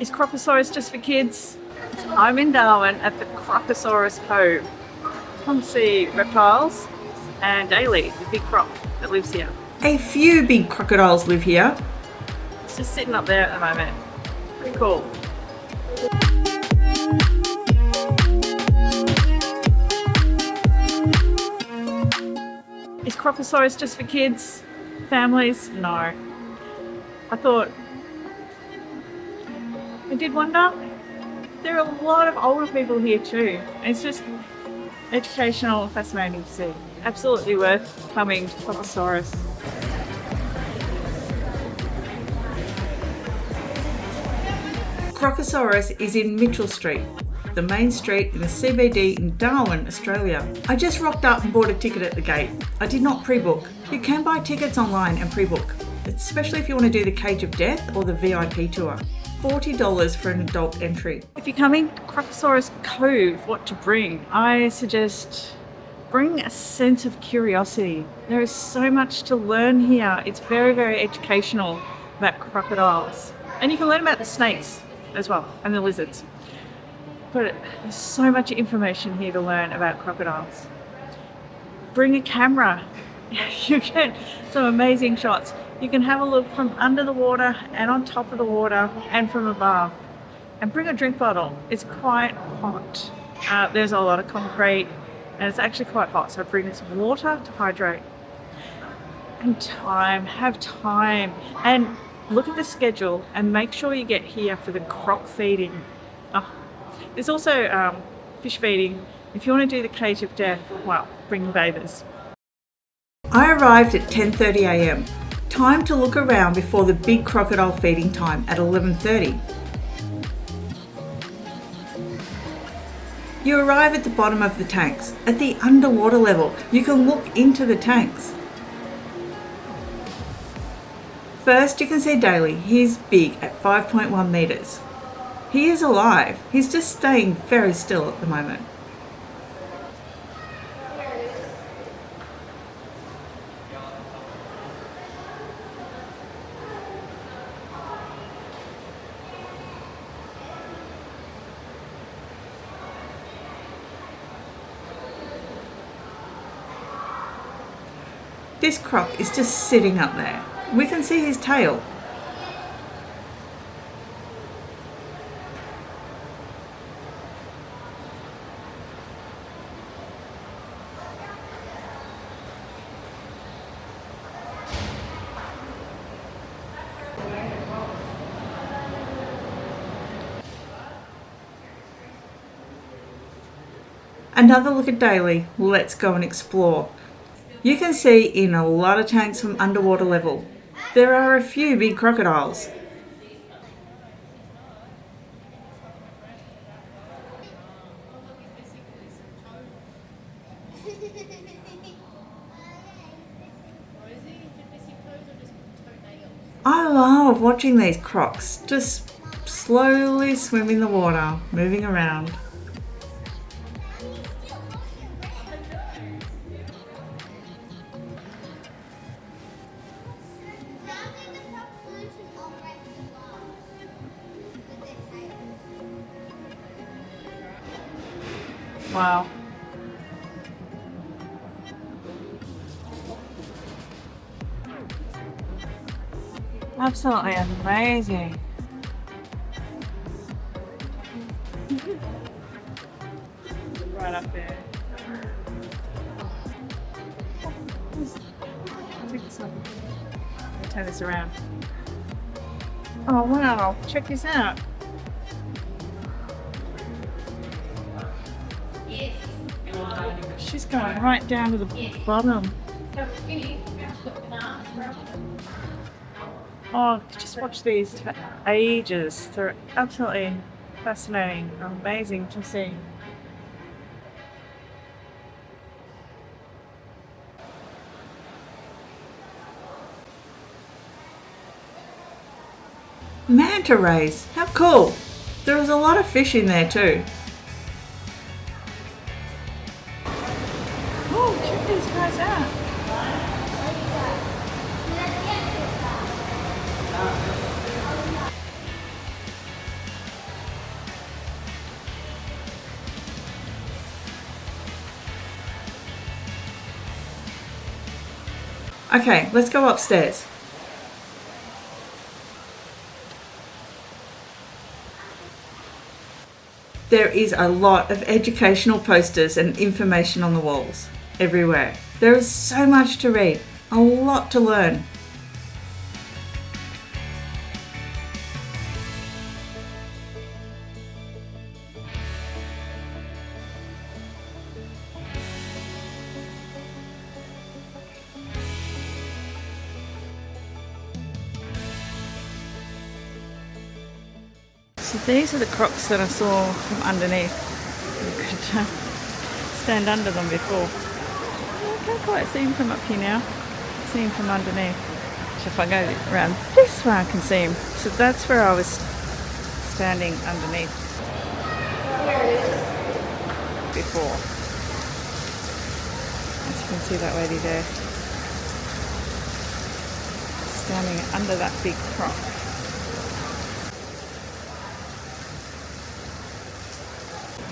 Is Crocosaurus just for kids? I'm in Darwin at the Crocosaurus Cove. Come see reptiles and Daly, the big croc that lives here. A few big crocodiles live here. It's just sitting up there at the moment. Pretty cool. Is Crocosaurus just for kids? Families? No. I did wonder, there are a lot of older people here too. It's just educational and fascinating to see. Absolutely worth coming to Crocosaurus. Crocosaurus is in Mitchell Street, the main street in the CBD in Darwin, Australia. I just rocked up and bought a ticket at the gate. I did not pre-book. You can buy tickets online and pre-book, especially if you want to do the Cage of Death or the VIP tour. $40 for an adult entry. If you're coming to Crocosaurus Cove, what to bring? I suggest bring a sense of curiosity. There is so much to learn here. It's very, very educational about crocodiles. And you can learn about the snakes as well, and the lizards. But there's so much information here to learn about crocodiles. Bring a camera. You get some amazing shots. You can have a look from under the water and on top of the water and from above. And bring a drink bottle. It's quite hot. There's a lot of concrete and it's actually quite hot. So bring some water to hydrate. And time, have time. And look at the schedule and make sure you get here for the croc feeding. There's also fish feeding. If you want to do the Cage of Death, well, bring the bathers. I arrived at 10:30 a.m. Time to look around before the big crocodile feeding time at 11:30. You arrive at the bottom of the tanks, at the underwater level. You can look into the tanks. First, you can see Daly. He's big at 5.1 meters. He is alive. He's just staying very still at the moment. This croc is just sitting up there. We can see his tail. Another look at Daly. Let's go and explore. You can see in a lot of tanks from underwater level. There are a few big crocodiles. I love watching these crocs just slowly swim in the water, moving around. Wow. Absolutely amazing. Right up there. Check this out. Let me turn this around. Oh wow, check this out. She's going right down to the bottom. Oh, just watch these for ages. They're absolutely fascinating, amazing to see. Manta rays, how cool! There was a lot of fish in there too. Oh, check these guys out. Okay, let's go upstairs. There is a lot of educational posters and information on the walls, everywhere. There is so much to read, a lot to learn. So these are the crocs that I saw from underneath. You could stand under them before. I can't quite see them from up here now. See them from underneath. So if I go around this way I can see them. So that's where I was standing underneath before. As you can see that lady there. Standing under that big croc.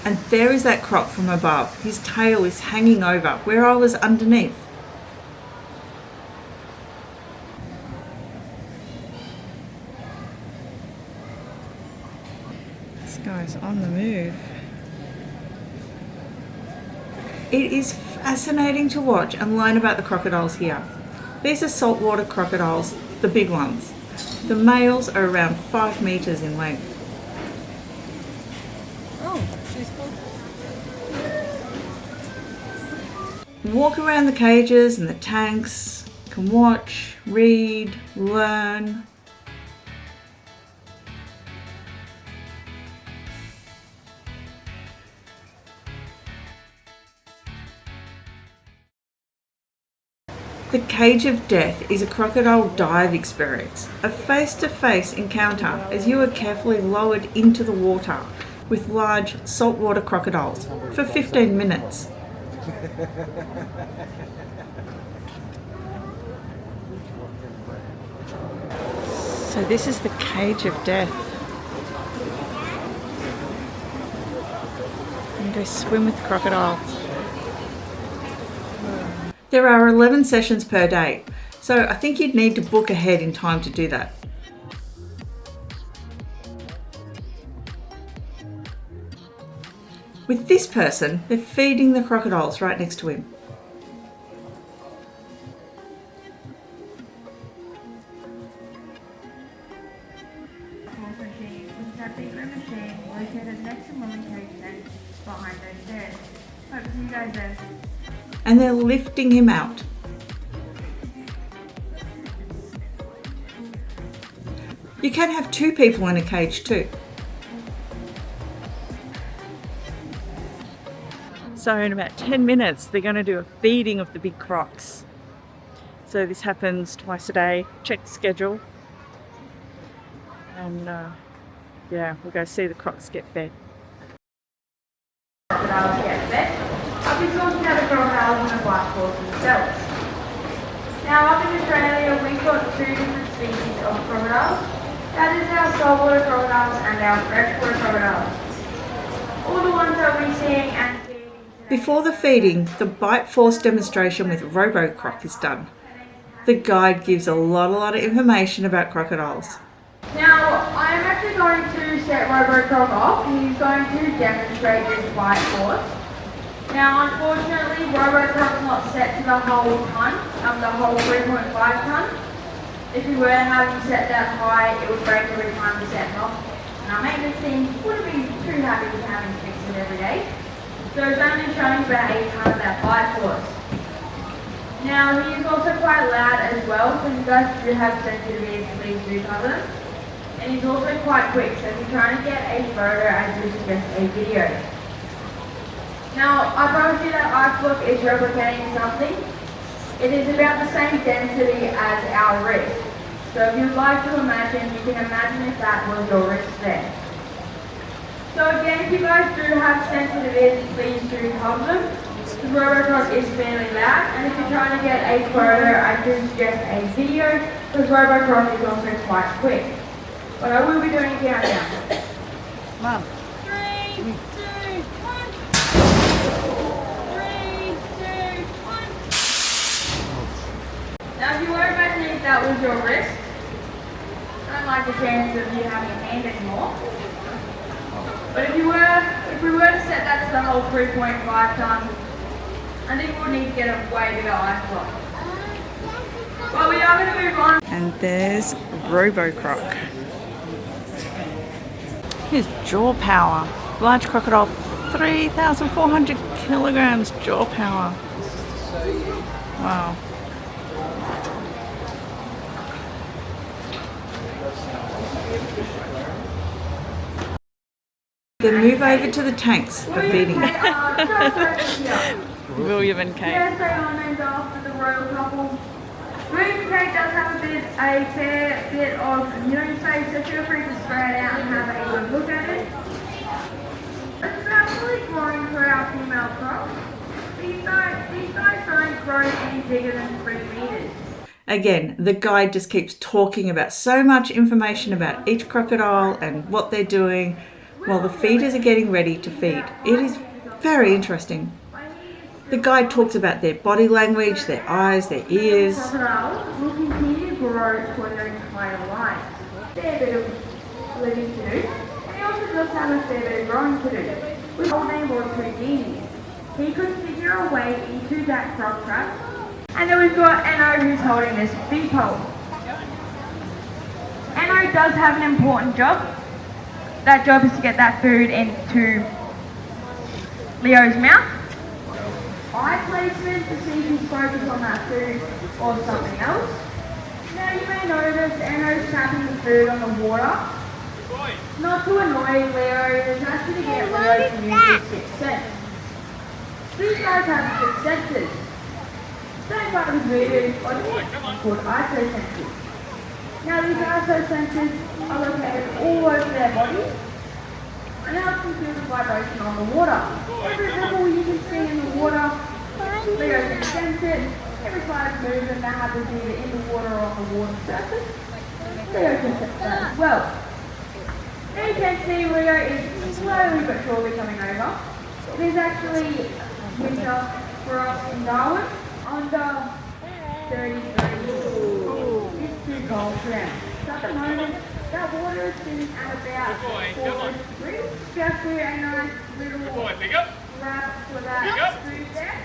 And there is that croc from above. His tail is hanging over where I was underneath. This guy's on the move. It is fascinating to watch and learn about the crocodiles here. These are saltwater crocodiles, the big ones. The males are around 5 meters in length. Walk around the cages and the tanks, can watch, read, learn. The Cage of Death is a crocodile dive experience, a face-to-face encounter as you are carefully lowered into the water with large saltwater crocodiles for 15 minutes. So this is the Cage of Death. You can go swim with the crocodile. There are 11 sessions per day, so I think you'd need to book ahead in time to do that. With this person, they're feeding the crocodiles right next to him. And they're lifting him out. You can have 2 people in a cage too. So in about 10 minutes, they're going to do a feeding of the big crocs. So this happens twice a day. Check the schedule. And yeah, we'll go see the crocs get fed. Crocodiles get fed. I'll be talking about the crocodiles and the white horse themselves. Now up in Australia, we've got 2 different species of crocodiles. That is our saltwater crocodiles and our freshwater crocodiles. All the ones that we're seeing and feeding today. Before the feeding, the bite force demonstration with Robo-croc is done. The guide gives a lot of information about crocodiles. Now, I'm actually going to set Robo-croc off. He's going to demonstrate this bite force. Now, unfortunately, Robo-croc's not set to the whole ton, the whole 3.5 ton. If we were to have him set that high, it would break every time we set him off. And our maintenance team wouldn't be too happy with having to fix it every day. So it's only showing about 8 tons of that bite force. Now, he is also quite loud as well, so if you guys do have sensitive ears, please do cover them. And he's also quite quick, so if you're trying to get a photo, I do suggest a video. Now, I promise you that ice block is replicating something. It is about the same density as our wrist. So if you'd like to imagine, you can imagine if that was your wrist there. So again, if you guys do have sensitive ears, please do cover them. The Robo-croc is fairly loud, and if you're trying to get a photo, I do suggest a video, because Robo-croc is also quite quick. But I will be doing a countdown. Mum. 3, 2, 1. 3, 2, 1. Now that was your wrist. I don't like the chance of you having a hand anymore. But if we were to set that to the whole 3.5 ton, I think we'll need to get a way bigger ice block. Well, we are going to move on. And there's Robo-croc. Here's jaw power. Large crocodile, 3,400 kilograms jaw power. Wow. Then move over to the tanks for feeding. William and Kate. Yes, they are named after the royal couple. William and Kate does have a fair bit of urine space, so feel free to spray it out and have a good look at it. It's about fully growing for our female crocs. These guys don't grow any bigger than 3 meters. Again, the guide just keeps talking about so much information about each crocodile and what they're doing while the feeders are getting ready to feed. It is very interesting. The guide talks about their body language, their eyes, their ears. Crocodiles will continue to grow for their entire lives. Fair bit of living to do, and he also does have a fair bit of growing to do. With old name was Houdini. He could figure a way into that croc trap. And then we've got Enno who's holding this big pole. Enno does have an important job. That job is to get that food into Leo's mouth. Eye placement to see if he's focused on that food or something else. Now you may notice Enno's tapping the food on the water. Not to annoy Leo, it's actually to get Leo to use his sixth sense. These guys have six senses. Same part of the voodoo called isosenses. Now these isosenses are located all over their body and help them feel the vibration on the water. Every ripple you can see in the water, Leo can sense it. Every kind of movement that happens either in the water or on the water surface, Leo can sense that as well. Now you can see Leo is slowly but surely coming over. It is actually winter for us in Darwin, under 30 degrees. It's too cold for them. So at the moment, that water is sitting at about 4 degrees. Just do a nice little wrap for that food there.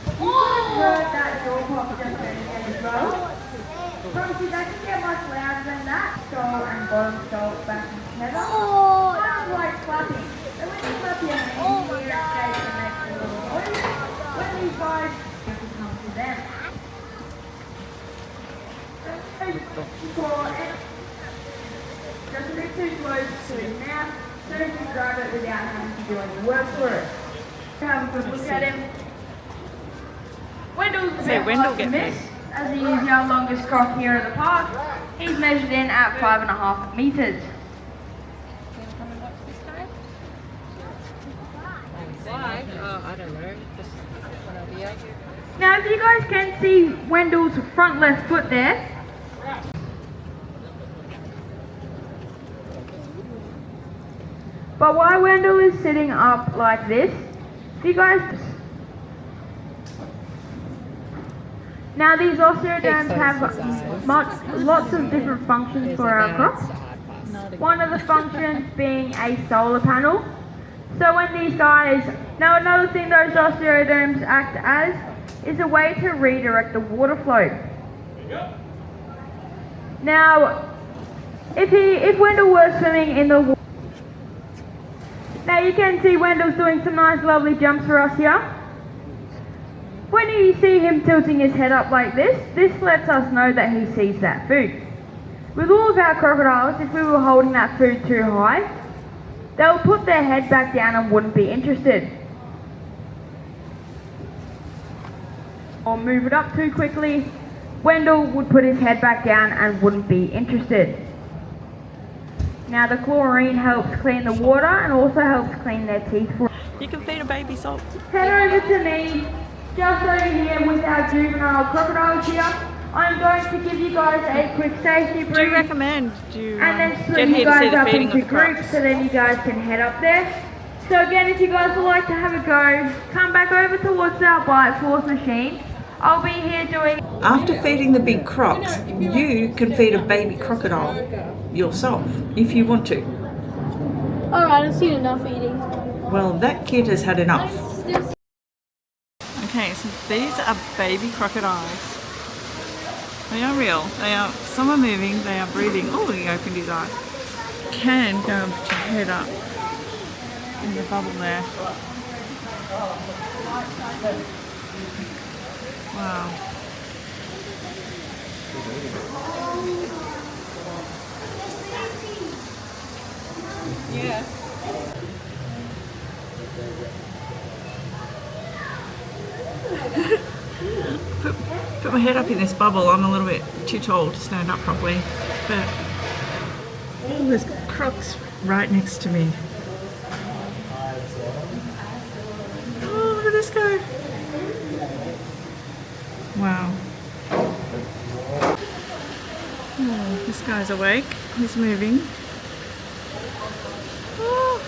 You could have heard that door pop just then again as well. Obviously, that can get much louder than that. Skull and bottom skull back together. Sounds like clapping. So when you clap your hands, you hear it shake and make a little noise. When these guys come to them. Just a bit too close to his mouth, so he can grab it without having to do any work for it. Have a good look at him. Wendell's a bit hard to miss, as he is our longest croc here at the park. He's measured in at 5.5 meters. I don't know. Just one idea. Now, if you guys can see Wendell's front left foot there. But why Wendell is sitting up like this, if you guys... Now these osteoderms have lots of different functions for our crocs. One of the functions being a solar panel. So when these guys... Now another thing those osteoderms act as is a way to redirect the water flow. Now, if Wendell were swimming in the water... Now you can see Wendell's doing some nice lovely jumps for us here. When you see him tilting his head up like this lets us know that he sees that food. With all of our crocodiles, if we were holding that food too high, they'll put their head back down and wouldn't be interested. Or move it up too quickly, Wendell would put his head back down and wouldn't be interested. Now the chlorine helps clean the water and also helps clean their teeth. You can feed a baby salt. Head over to me, just over here with our juvenile crocodiles here. I'm going to give you guys a quick safety brief. Do you recommend you and then get split here you to see guys the up feeding into of the groups crocs? so then you guys can head up there. So again, if you guys would like to have a go, come back over towards our bite force machine. I'll be here doing. After feeding the big crocs, you can feed a baby crocodile yourself if you want to. Alright, I've seen enough eating. Well, that kid has had enough. Okay, so these are baby crocodiles. They are real. Some are moving, they are breathing. Oh, he opened his eye. Can go and put your head up in the bubble there. Wow. Yeah. Put my head up in this bubble. I'm a little bit too tall to stand up properly, but oh, there's crocs right next to me. Oh, look at this guy. Wow. Oh, this guy's awake. He's moving. Oh.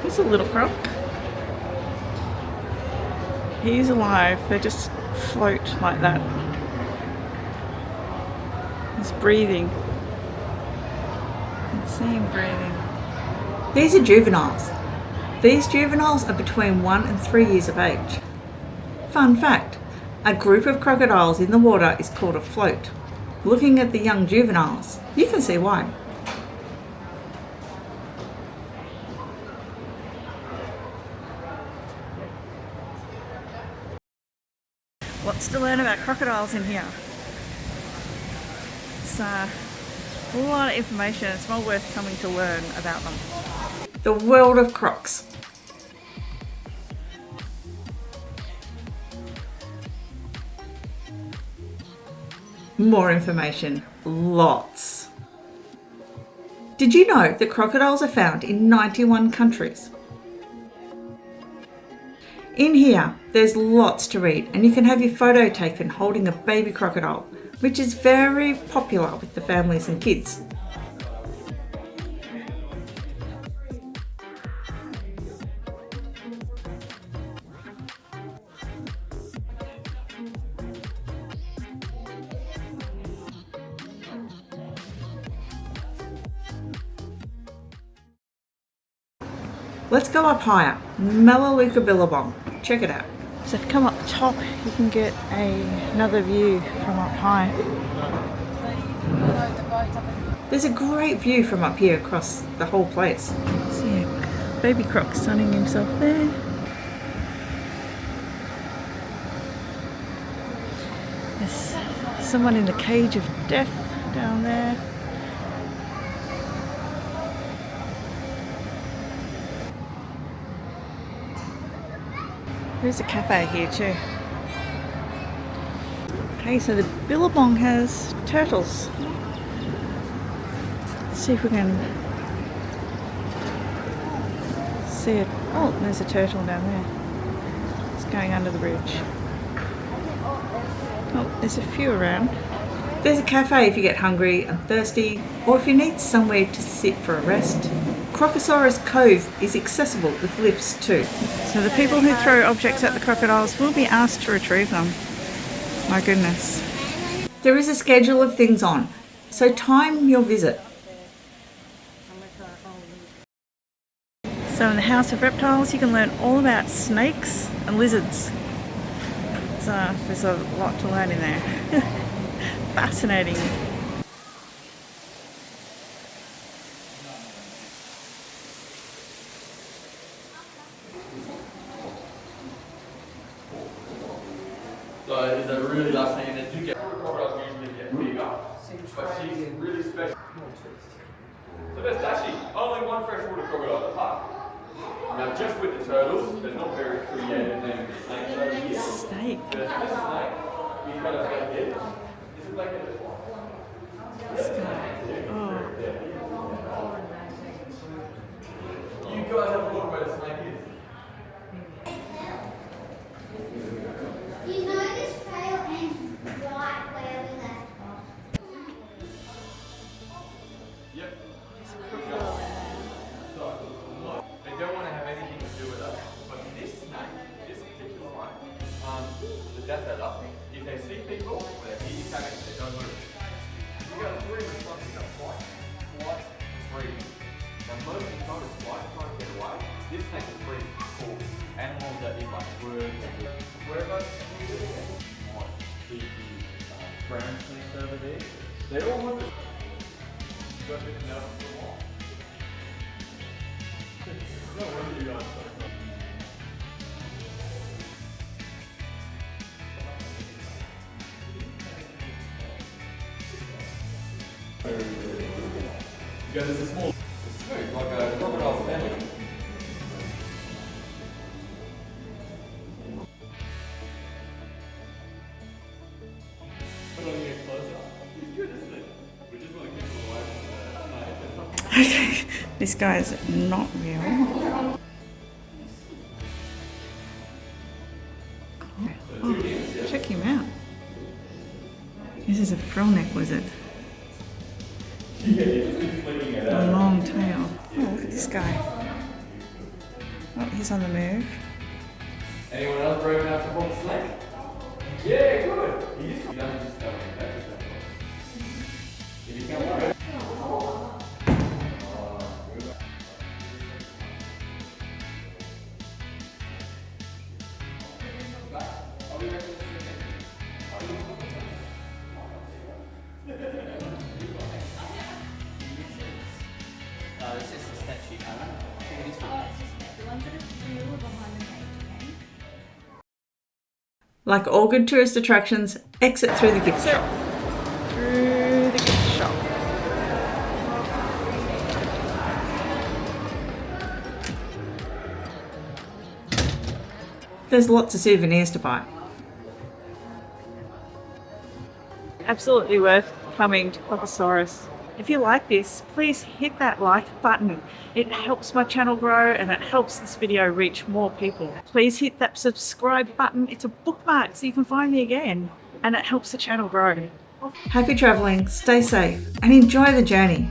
He's a little croc. He's alive. They just float like that. He's breathing. You can see him breathing. These are juveniles. These juveniles are between 1 and 3 years of age. Fun fact, a group of crocodiles in the water is called a float. Looking at the young juveniles, you can see why. Lots to learn about crocodiles in here. It's a lot of information. It's well worth coming to learn about them. The world of crocs. More information, lots. Did you know that crocodiles are found in 91 countries? In here, there's lots to read, and you can have your photo taken holding a baby crocodile, which is very popular with the families and kids. Let's go up higher. Melaleuca Billabong. Check it out. So if you come up the top, you can get another view from up high. There's a great view from up here across the whole place. So yeah, baby croc sunning himself there. There's someone in the cage of death down there. There's a cafe here too. Okay, so the Billabong has turtles. Let's see if we can see it. Oh, there's a turtle down there. It's going under the bridge. Oh, there's a few around. There's a cafe if you get hungry and thirsty, or if you need somewhere to sit for a rest. Crocosaurus Cove is accessible with lifts too. So the people who throw objects at the crocodiles will be asked to retrieve them. My goodness. There is a schedule of things on, so time your visit. So in the House of Reptiles you can learn all about snakes and lizards. So there's a lot to learn in there. Fascinating. So is that really last thing that you get? Crocodiles usually get bigger, but she's really special. So there's actually only one freshwater crocodile at the park. Now just with the turtles, there's not very creative named snakes over here. Snake. But this snake, he's got a black head. Is it black head? This guy. Oh. You guys have that fella, if they see people, or they hear you coming, they don't move. You got 3 responses of flight, freeze. Now most of the time it's flight, trying to get away. This takes a freeze for animals that eat like birds and wherever you do it. Like the brown snakes over there, they all have this. Got a bit of nerve for a while. No wonder you guys so because it's a small, it's smooth, like a crocodile's belly. But when you get closer, it's good, isn't it? We just want to keep them away from the snake. Okay, this guy's not real. Oh, check him out. This is a frillneck lizard. A long tail. Oh, look at this guy. Oh, he's on the move. Anyone else brave enough to hold the snake? Yeah, good. He used to be done just stuff like that. If you can't work. It's just a statue, Like all good tourist attractions, exit through the gift shop. Through the gift shop. There's lots of souvenirs to buy. Absolutely worth coming to Crocosaurus. If you like this, please hit that like button. It helps my channel grow and it helps this video reach more people. Please hit that subscribe button. It's a bookmark so you can find me again, and it helps the channel grow. Happy travelling, stay safe, and enjoy the journey.